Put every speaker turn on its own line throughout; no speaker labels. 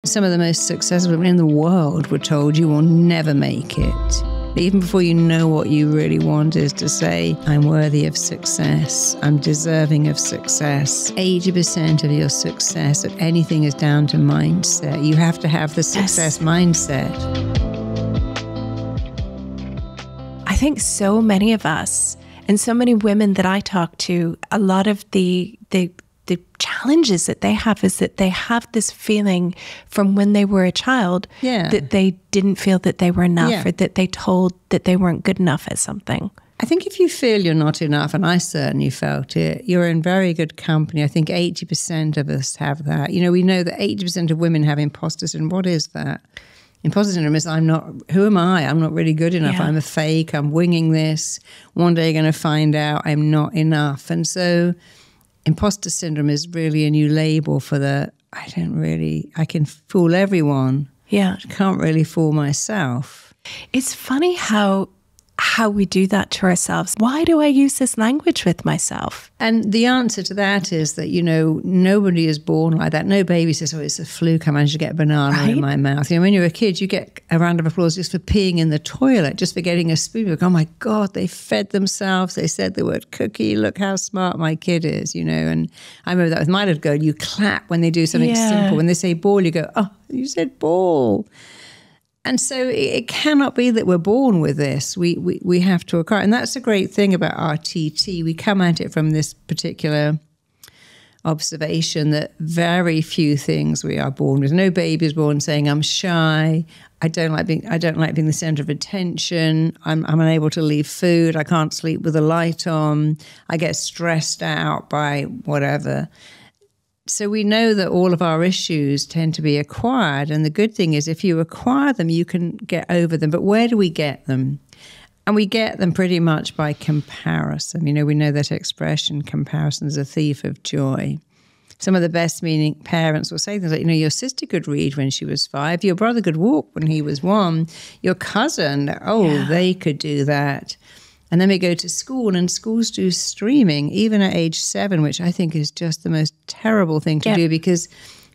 Some of the most successful women in the world were told you will never make it. Even before you know what you really want is to say, I'm worthy of success. I'm deserving of success. 80% of your success at anything is down to mindset. You have to have the success mindset.
I think so many of us and so many women that I talk to, a lot of the challenges that they have is that they have this feeling from when they were a child that they didn't feel that they were enough or that they told that they weren't good enough at something.
I think if you feel you're not enough, and I certainly felt it, you're in very good company. I think 80% of us have that. You know, we know that 80% of women have imposter syndrome. What is that? Imposter syndrome is who am I? I'm not really good enough. I'm a fake. I'm winging this. One day you're going to find out I'm not enough. And so imposter syndrome is really a new label for I can fool everyone. Yeah. I can't really fool myself.
It's funny how we do that to ourselves. Why do I use this language with myself?
And the answer to that is that, you know, nobody is born like that. No baby says, oh, it's a fluke, I managed to get a banana in my mouth. You know, when you're a kid, you get a round of applause just for peeing in the toilet, just for getting a spoon. You're like, oh my God, they fed themselves. They said the word cookie. Look how smart my kid is, you know. And I remember that with my little girl, you clap when they do something simple. When they say ball, you go, oh, you said ball. And so it cannot be that we're born with this. We have to acquire. And that's a great thing about RTT. We come at it from this particular observation that very few things we are born with. No baby is born saying, I'm shy. I don't like being the center of attention. I'm unable to leave food. I can't sleep with the light on. I get stressed out by whatever. So we know that all of our issues tend to be acquired. And the good thing is if you acquire them, you can get over them. But where do we get them? And we get them pretty much by comparison. You know, we know that expression, comparison is a thief of joy. Some of the best meaning parents will say things like, you know, your sister could read when she was 5. Your brother could walk when he was 1. Your cousin, they could do that. And then we go to school, and schools do streaming, even at age 7, which I think is just the most terrible thing to do, because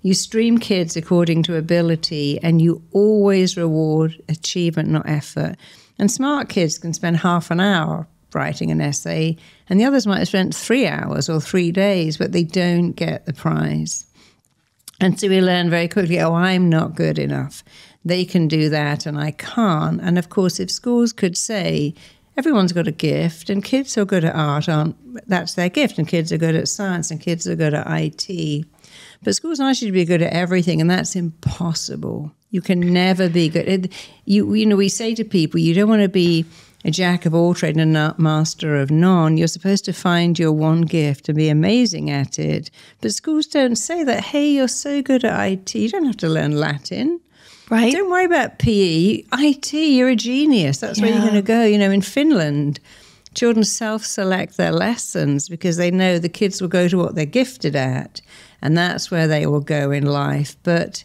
you stream kids according to ability, and you always reward achievement, not effort. And smart kids can spend half an hour writing an essay, and the others might have spent 3 hours or 3 days, but they don't get the prize. And so we learn very quickly, I'm not good enough. They can do that, and I can't. And of course, if schools could say, everyone's got a gift, and kids who are good at art that's their gift, and kids are good at science, and kids are good at IT. But schools ask you to be good at everything, and that's impossible. You can never be good. You know, we say to people, you don't want to be a jack of all trades and a master of none. You're supposed to find your one gift and be amazing at it. But schools don't say that, hey, you're so good at IT, you don't have to learn Latin. Right. Don't worry about PE. IT, you're a genius. That's where you're going to go. You know, in Finland, children self-select their lessons because they know the kids will go to what they're gifted at, and that's where they will go in life. But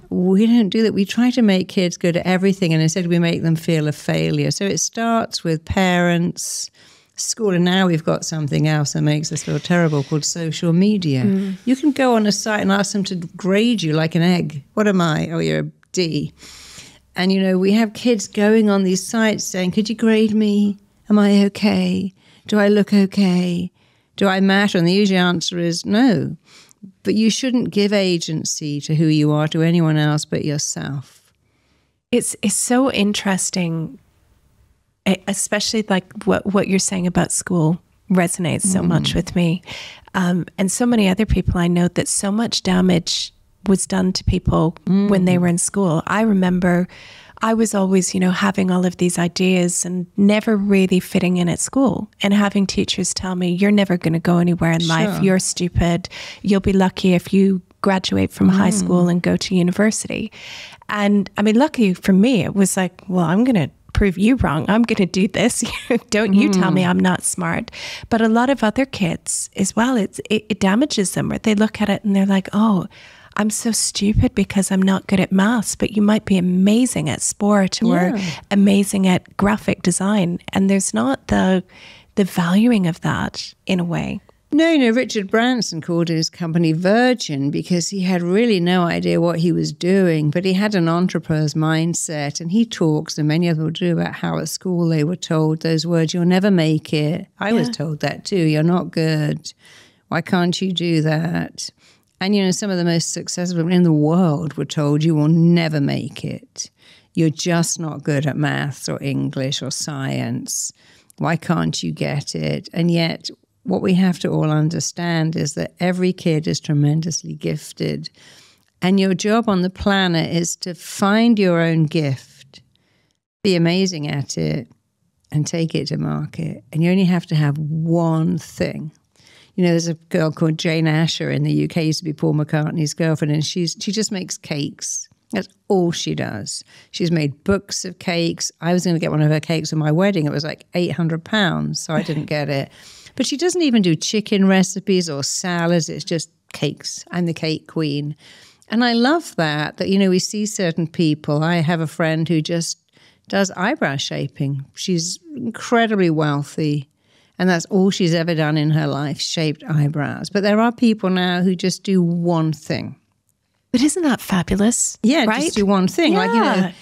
we don't do that. We try to make kids good at everything, and instead we make them feel a failure. So it starts with parents, school, and now we've got something else that makes us feel terrible called social media. You can go on a site and ask them to grade you like an egg. What am I? Oh, you're a D. And, you know, we have kids going on these sites saying, could you grade me? Am I okay? Do I look okay? Do I matter? And the usual answer is no. But you shouldn't give agency to who you are to anyone else but yourself.
It's so interesting, especially like what you're saying about school resonates so much with me. And so many other people I know, that so much damage was done to people when they were in school. I remember I was always, you know, having all of these ideas and never really fitting in at school, and having teachers tell me, you're never going to go anywhere in life. You're stupid. You'll be lucky if you graduate from high school and go to university. And I mean, lucky for me, it was like, well, I'm going to prove you wrong. I'm going to do this. Don't you tell me I'm not smart. But a lot of other kids as well, it damages them, where they look at it and they're like, oh, I'm so stupid because I'm not good at maths, but you might be amazing at sport or amazing at graphic design. And there's not the valuing of that in a way.
No, Richard Branson called his company Virgin because he had really no idea what he was doing, but he had an entrepreneur's mindset, and he talks, and many of them do, about how at school they were told those words, you'll never make it. I was told that too, you're not good. Why can't you do that? And, some of the most successful people in the world were told you will never make it. You're just not good at maths or English or science. Why can't you get it? And yet, what we have to all understand is that every kid is tremendously gifted. And your job on the planet is to find your own gift, be amazing at it, and take it to market. And you only have to have one thing. There's a girl called Jane Asher in the UK, used to be Paul McCartney's girlfriend, and she just makes cakes. That's all she does. She's made books of cakes. I was going to get one of her cakes for my wedding. It was like £800, so I didn't get it. But she doesn't even do chicken recipes or salads. It's just cakes. I'm the cake queen. And I love that, we see certain people. I have a friend who just does eyebrow shaping. She's incredibly wealthy, and that's all she's ever done in her life, shaped eyebrows. But there are people now who just do one thing.
But isn't that fabulous?
Yeah,
right?
Just do one thing.
Yeah.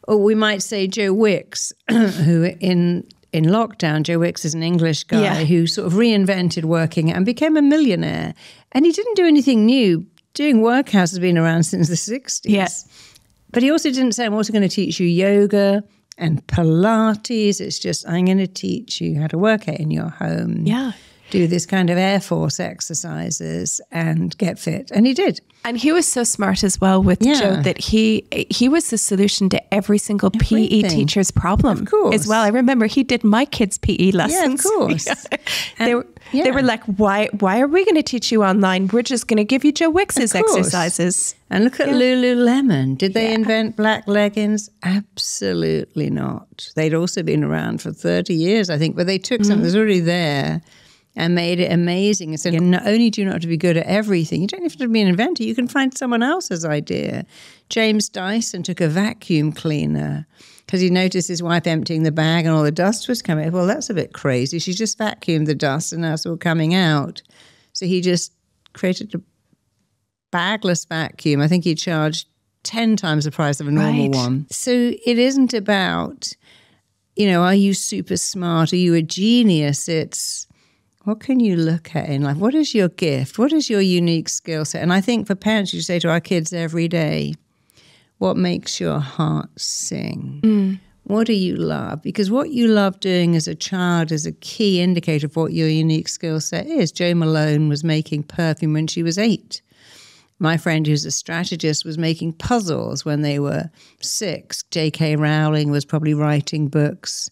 Or we might say Joe Wicks, who in lockdown, Joe Wicks is an English guy who sort of reinvented working and became a millionaire. And he didn't do anything new. Doing Workhouse has been around since the 60s.
Yes.
But he also didn't say, I'm also going to teach you yoga and Pilates. It's just, I'm going to teach you how to work out in your home.
Yeah.
Do this kind of Air Force exercises and get fit. And he did.
And he was so smart as well with Joe that he was the solution to every single PE teacher's problem as well. I remember he did my kids' PE lessons.
Yeah, of course.
They were like, why are we going to teach you online? We're just going to give you Joe Wicks's exercises.
And look at Lululemon. Did they invent black leggings? Absolutely not. They'd also been around for 30 years, I think, but they took something that's already there and made it amazing. And said, not only do you not have to be good at everything, you don't have to be an inventor. You can find someone else's idea. James Dyson took a vacuum cleaner because he noticed his wife emptying the bag and all the dust was coming. Well, that's a bit crazy. She just vacuumed the dust and now it's all coming out. So he just created a bagless vacuum. I think he charged 10 times the price of a normal one. So it isn't about, are you super smart? Are you a genius? It's, what can you look at in life? What is your gift? What is your unique skill set? And I think for parents, you say to our kids every day, what makes your heart sing? What do you love? Because what you love doing as a child is a key indicator of what your unique skill set is. Jo Malone was making perfume when she was 8. My friend who's a strategist was making puzzles when they were 6. J.K. Rowling was probably writing books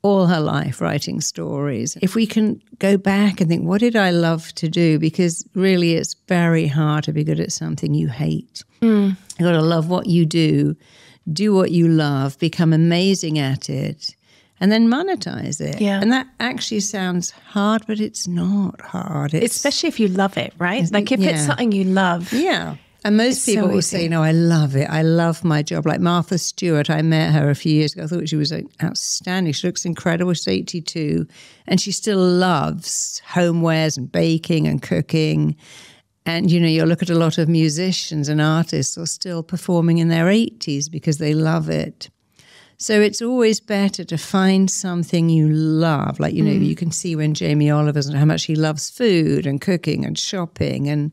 all her life, writing stories. If we can go back and think, what did I love to do? Because really it's very hard to be good at something you hate. You've got to love what you do what you love, become amazing at it, and then monetize it. Yeah. And that actually sounds hard, but it's not hard.
Especially if you love it, right? Like if it's something you love.
Yeah. And most people will say, no, I love it. I love my job. Like Martha Stewart, I met her a few years ago. I thought she was outstanding. She looks incredible. She's 82. And she still loves homewares and baking and cooking. And, you look at a lot of musicians and artists who are still performing in their 80s because they love it. So it's always better to find something you love. Like, you can see when Jamie Oliver's and how much he loves food and cooking and shopping. And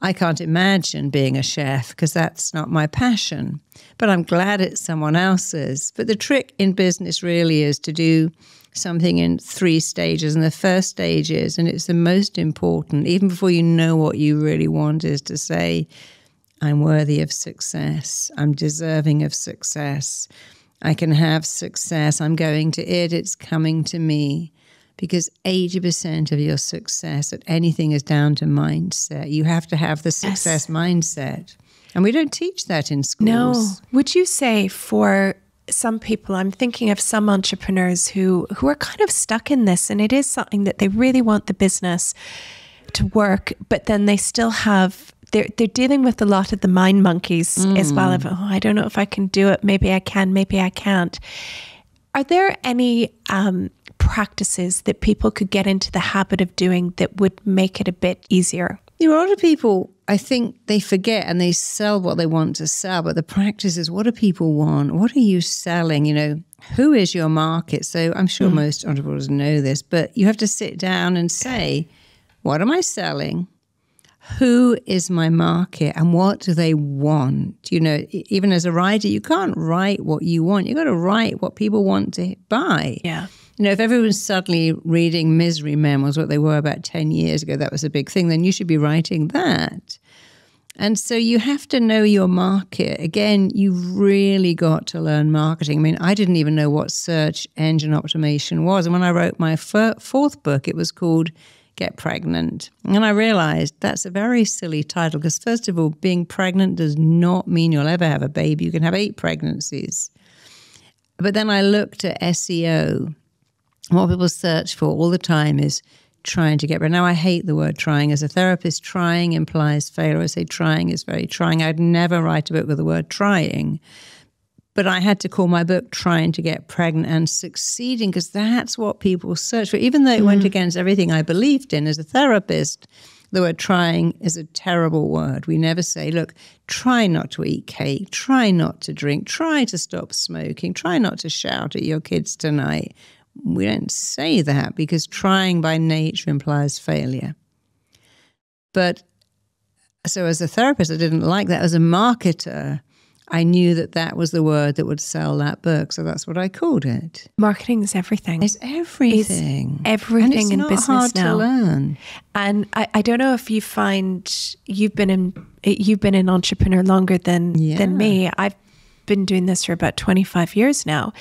I can't imagine being a chef because that's not my passion, but I'm glad it's someone else's. But the trick in business really is to do something in 3 stages. And the first stage is, and it's the most important, even before you know what you really want, is to say, I'm worthy of success. I'm deserving of success. I can have success. I'm going to it. It's coming to me. Because 80% of your success at anything is down to mindset. You have to have the success mindset. And we don't teach that in schools.
No. Would you say for some people, I'm thinking of some entrepreneurs who are kind of stuck in this, and it is something that they really want the business to work, but then they still have, they're dealing with a lot of the mind monkeys as well. Of, I don't know if I can do it. Maybe I can, maybe I can't. Are there any practices that people could get into the habit of doing that would make it a bit easier?
You know, a lot of people, I think they forget and they sell what they want to sell, but the practice is, what do people want? What are you selling? You know, who is your market? So I'm sure most entrepreneurs know this, but you have to sit down and say, what am I selling? Who is my market and what do they want? You know, even as a writer, you can't write what you want. You got to write what people want to buy.
Yeah.
You know, if everyone's suddenly reading misery memos, what they were about 10 years ago, that was a big thing, then you should be writing that. And so you have to know your market. Again, you've really got to learn marketing. I mean, I didn't even know what search engine optimization was. And when I wrote my fourth book, it was called Get Pregnant. And I realized that's a very silly title because, first of all, being pregnant does not mean you'll ever have a baby. You can have 8 pregnancies. But then I looked at SEO. What people search for all the time is trying to get better. Now, I hate the word trying. As a therapist, trying implies failure. I say trying is very trying. I'd never write a book with the word trying. But I had to call my book Trying to Get Pregnant and Succeeding because that's what people search for. Even though it went against everything I believed in as a therapist, the word trying is a terrible word. We never say, look, try not to eat cake, try not to drink, try to stop smoking, try not to shout at your kids tonight. We don't say that because trying by nature implies failure. But so as a therapist, I didn't like that. As a marketer, I knew that that was the word that would sell that book. So that's what I called it.
Marketing is everything.
It's everything.
It's everything in business now.
It's not hard to learn.
And I don't know if you find you've been an entrepreneur longer than me. I've been doing this for about 25 years now.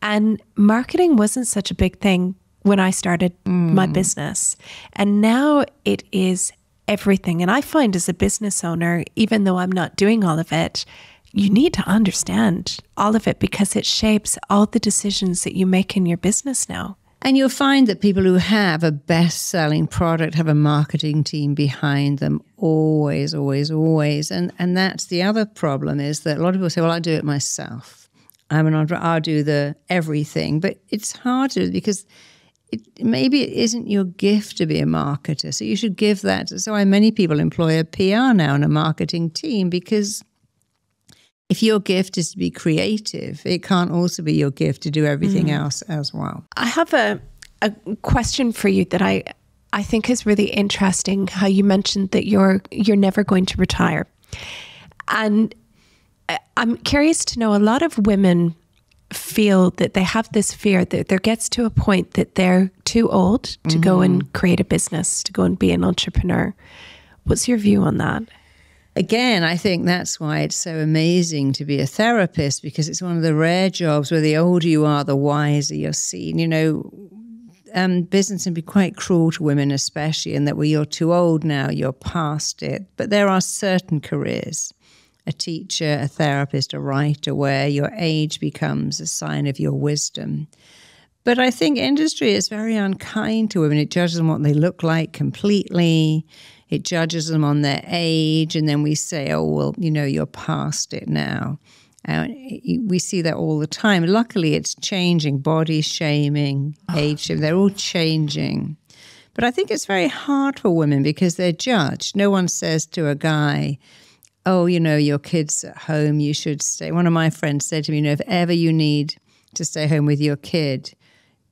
And marketing wasn't such a big thing when I started my business. And now it is everything. And I find as a business owner, even though I'm not doing all of it, you need to understand all of it because it shapes all the decisions that you make in your business now.
And you'll find that people who have a best-selling product have a marketing team behind them always, always, always. And that's the other problem is that a lot of people say, well, I do it myself. I'm an entrepreneur, I'll do the everything. But it's hard to do because maybe it isn't your gift to be a marketer. So you should give that. So many people employ a PR now and a marketing team because if your gift is to be creative, it can't also be your gift to do everything else as well.
I have a question for you that I think is really interesting, how you mentioned that you're never going to retire. And I'm curious to know, a lot of women feel that they have this fear that there gets to a point that they're too old to go and create a business, to go and be an entrepreneur. What's your view on that?
Again, I think that's why it's so amazing to be a therapist because it's one of the rare jobs where the older you are, the wiser you're seen. You know, business can be quite cruel to women especially in that, well, you're too old now, you're past it. But there are certain careers, a teacher, a therapist, a writer, where your age becomes a sign of your wisdom. But I think industry is very unkind to women. It judges them what they look like completely. It judges them on their age. And then we say, oh, well, you know, you're past it now. We see that all the time. Luckily, it's changing. Body shaming, age shaming, they're all changing. But I think it's very hard for women because they're judged. No one says to a guy, oh, you know, your kid's at home, you should stay. One of my friends said to me, you know, if ever you need to stay home with your kid,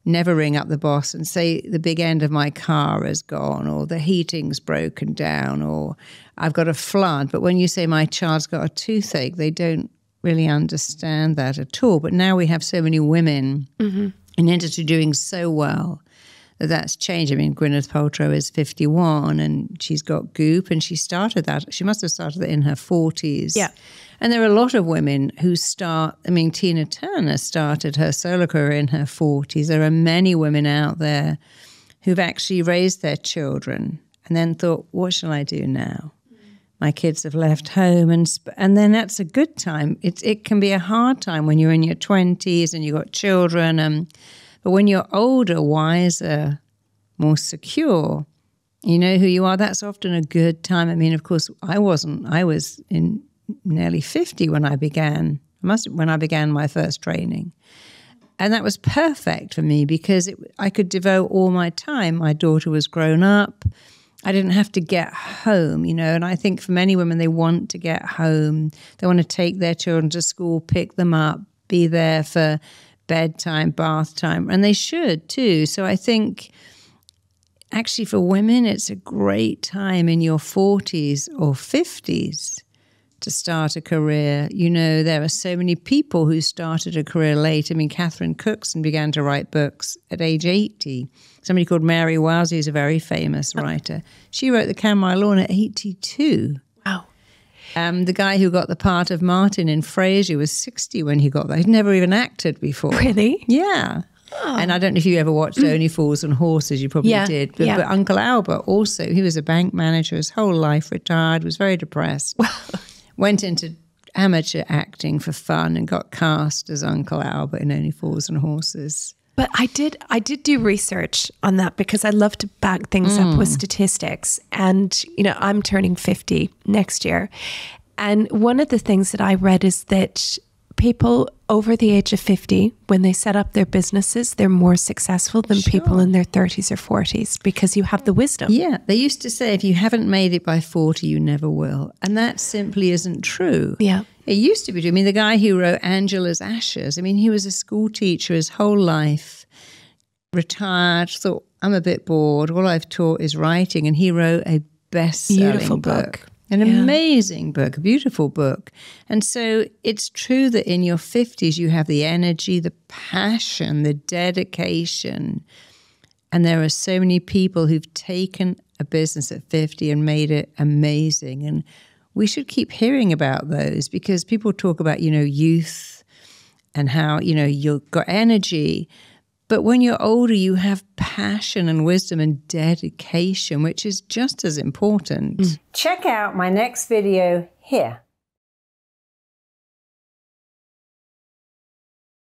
never ring up the boss and say the big end of my car is gone or the heating's broken down or I've got a flood. But when you say my child's got a toothache, they don't really understand that at all. But now we have so many women in industry doing so well that's changed. I mean, Gwyneth Paltrow is 51 and she's got Goop and she started that. She must have started that in her 40s.
Yeah.
And there are a lot of women who Tina Turner started her solo career in her 40s. There are many women out there who've actually raised their children and then thought, what shall I do now? My kids have left home and then that's a good time. It can be a hard time when you're in your 20s and you've got children. But when you're older, wiser, more secure, you know who you are, that's often a good time. I mean, of course, I wasn't. I was in nearly 50 when I began my first training. And that was perfect for me because I could devote all my time. My daughter was grown up. I didn't have to get home, you know. And I think for many women, they want to get home. They want to take their children to school, pick them up, be there for bedtime, bath time. And they should too. So I think actually for women, it's a great time in your 40s or 50s to start a career. You know, there are so many people who started a career late. I mean, Catherine Cookson began to write books at age 80. Somebody called Mary Wowsey is a very famous writer. She wrote The Camomile Lawn at 82.
Wow.
The guy who got the part of Martin in Frasier was 60 when he got that. He'd never even acted before.
Really?
Yeah. Oh. And I don't know if you ever watched Only Fools and Horses. You probably did. But Uncle Albert also, he was a bank manager his whole life, retired, was very depressed. Went into amateur acting for fun and got cast as Uncle Albert in Only Fools and Horses.
But I did do research on that because I love to back things up with statistics. And, you know, I'm turning 50 next year. And one of the things that I read is that people over the age of 50, when they set up their businesses, they're more successful than people in their 30s or 40s because you have the wisdom.
Yeah. They used to say, if you haven't made it by 40, you never will. And that simply isn't true.
Yeah.
It used to be true. I mean, the guy who wrote Angela's Ashes, I mean, he was a school teacher his whole life, retired, thought, I'm a bit bored. All I've taught is writing. And he wrote a bestselling book. An amazing book, a beautiful book. And so it's true that in your 50s, you have the energy, the passion, the dedication. And there are so many people who've taken a business at 50 and made it amazing. And we should keep hearing about those because people talk about, you know, youth and how, you know, you've got energy. But when you're older, you have passion and wisdom and dedication, which is just as important.
Check out my next video here.